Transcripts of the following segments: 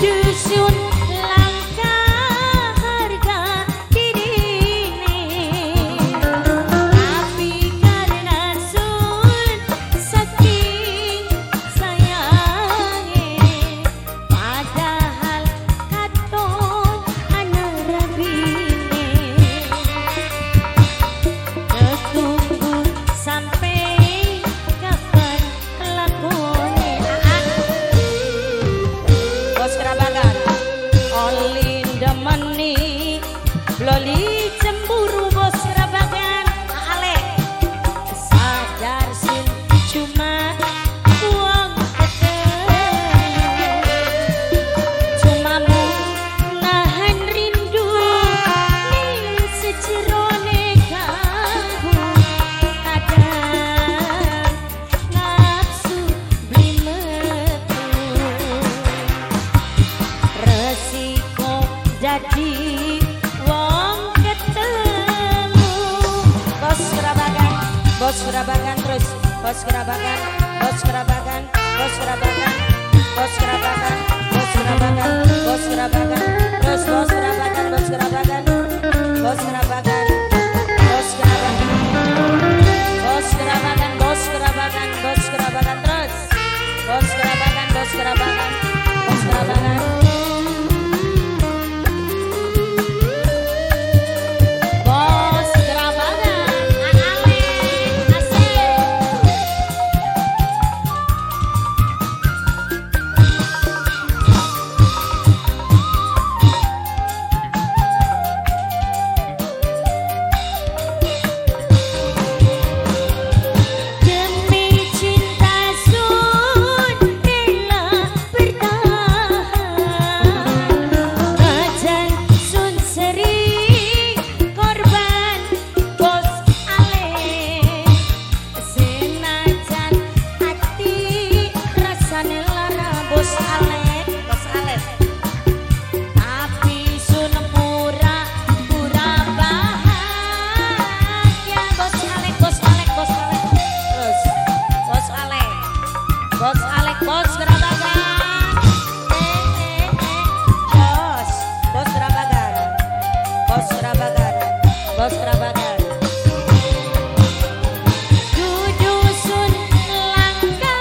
dusun langka harga dirine, tapi karena sun saking sayange, padahal katon ana rabine, tertunggu sampai kapan lakone. Bos kerabakan olin demeni loli cemburu bos kerabakan ale sadar sun cuma uang cuma mau nahan rindu ning sejerone kamu kadang nafsu beli metu resiko jadi wong ketemu. Bos kerabakan terus bos kerabakan bos kerabakan bos kerabakan bos kerabakan bos kerabakan bos kerabakan terus bos kerabakan bos kerabakan bos kerabakan bos kerabakan bos kerabakan bos kerabakan bos kerabakan terus bos kerabakan bos kerabakan bos kerabakan. Bos kerabakan dusun langka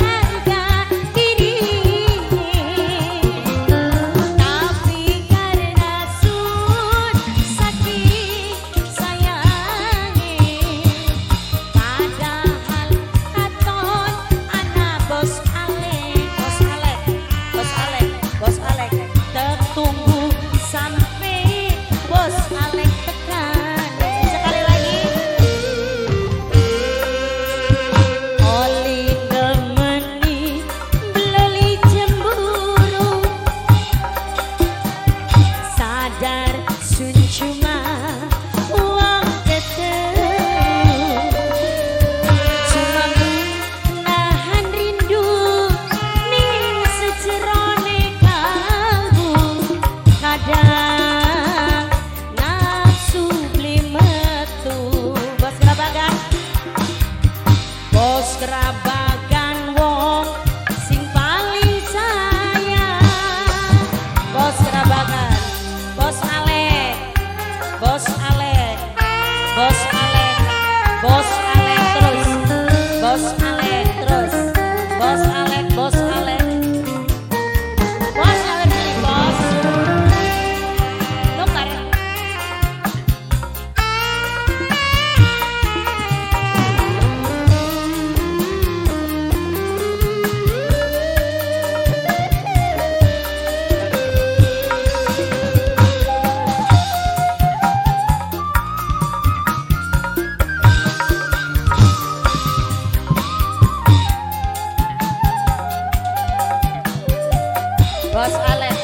harga dirine, tapi karena sun saking sayange, padahal katon ana bos Alek bos Alek bos Alek bos Alek tertunggu sampai bos Alek tekan. Kerabakan wong sing paling sayang. Bos kerabakan bos Alek bos Alek bos Alek bos Alek terus bos Alek terus bos Alek bos Alek bos Alek nih bos tukar. Bos Alek